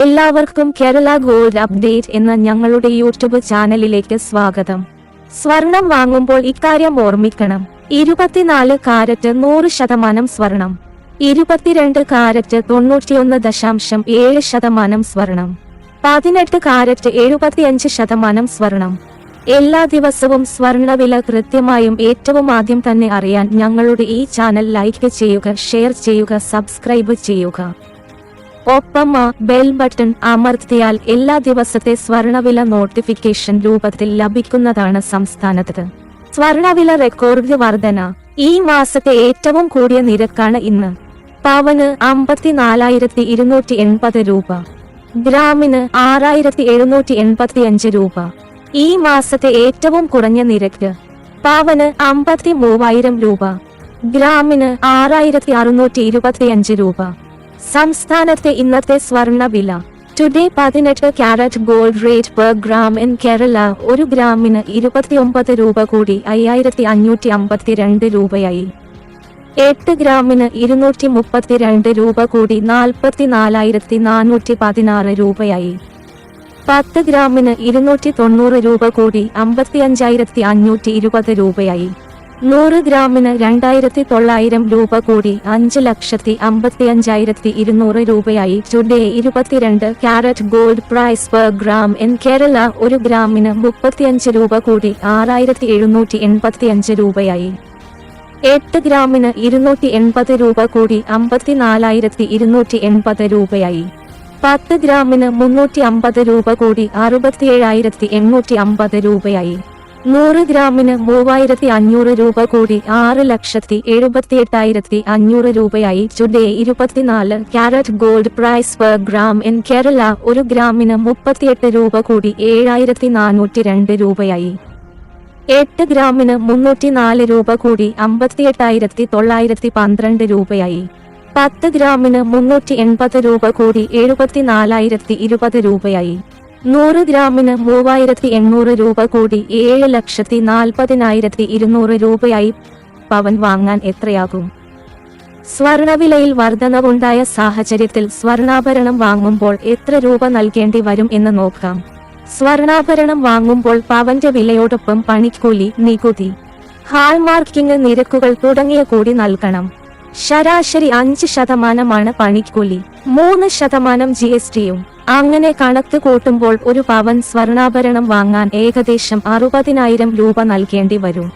എല്ലാവർക്കും Kerala gold update എന്ന ഞങ്ങളുടെ യൂട്യൂബ് ചാനലിലേക്ക് സ്വാഗതം. സ്വർണം വാങ്ങുമ്പോൾ ഇക്കാര്യം ഓർമ്മിക്കണം. 24 കാരറ്റ് 100% സ്വർണം, 22 കാരറ്റ് 91.7% സ്വർണം, 18 കാരറ്റ് 75% സ്വർണം. എല്ലാ ദിവസവും സ്വർണവില കൃത്യമായും ഏറ്റവും ആദ്യം തന്നെ അറിയാൻ ഞങ്ങളുടെ ഈ ചാനൽ ലൈക്ക് ചെയ്യുക, ഷെയർ ചെയ്യുക, സബ്സ്ക്രൈബ് ചെയ്യുക. ഒപ്പം ബെൽ ബട്ടൺ അമർത്തിയാൽ എല്ലാ ദിവസത്തെ സ്വർണവില നോട്ടിഫിക്കേഷൻ രൂപത്തിൽ ലഭിക്കുന്നതാണ്. സംസ്ഥാനത്ത് സ്വർണവില റെക്കോർഡ് വർധന. ഈ മാസത്തെ ഏറ്റവും കൂടിയ നിരക്കാണ് ഇന്ന്. പവന് 54,280 രൂപ, ഗ്രാമിന് 6,785 രൂപ. ഈ മാസത്തെ ഏറ്റവും കുറഞ്ഞ നിരക്ക് പവന് 53,000 രൂപ, ഗ്രാമിന് 6,625 രൂപ. സംസ്ഥാനത്തെ ഇന്നത്തെ സ്വർണ്ണ വില. Today 18 carrot gold rate per gram in Kerala. 1 ഗ്രാമിന് 29 രൂപ കൂടി 5,552 രൂപയായി. 8 ഗ്രാമിന് 232 രൂപ കൂടി 44,416 രൂപയായി. 10 ഗ്രാമിന് 290 രൂപ കൂടി 55,520 രൂപയായി. 100 ഗ്രാമിന് 2,900 രൂപ കൂടി 5,55,200 രൂപയായി. Today 22 carat gold price per gram in Kerala. 1 ഗ്രാമിന് 35 രൂപ കൂടി 6,785 രൂപയായി. 8 ഗ്രാമിന് 280 രൂപ കൂടി 54,280 രൂപയായി. 10 ഗ്രാമിന് 350 രൂപ കൂടി 67,850 രൂപയായി. 100 ഗ്രാമിന് 3,500 രൂപ കൂടി 6,78,500 രൂപയായി. Today 24 carat gold price per gram in Kerala. 1 ഗ്രാമിന് 38 രൂപ കൂടി 7,402 രൂപയായി. 8 ഗ്രാമിന് 304 രൂപ കൂടി 58,912 രൂപയായി. 10 ഗ്രാമിന് 380 രൂപ കൂടി 74,020 രൂപയായി. 100 ഗ്രാമിന് 3,800 രൂപ കൂടി 7,40,200 രൂപയായി. പവൻ വാങ്ങാൻ എത്രയാകും? സ്വർണവിലയിൽ വർധനവുണ്ടായ സാഹചര്യത്തിൽ സ്വർണ്ണാഭരണം വാങ്ങുമ്പോൾ എത്ര രൂപ നൽകേണ്ടി വരും എന്ന് നോക്കാം. സ്വർണ്ണാഭരണം വാങ്ങുമ്പോൾ പവന്റെ വിലയോടൊപ്പം പണിക്കൂലി, നികുതി, ഹാൾമാർക്കിംഗ് നിരക്കുകൾ തുടങ്ങിയ കൂടി നൽകണം. ശരാശരി 5% പണിക്കൂലി, 3% GSTയും. അങ്ങനെ കണക്ക് കൂട്ടുമ്പോൾ ഒരു പവൻ സ്വർണ്ണാഭരണം വാങ്ങാൻ ഏകദേശം 60,000 രൂപ നൽകേണ്ടി വരും.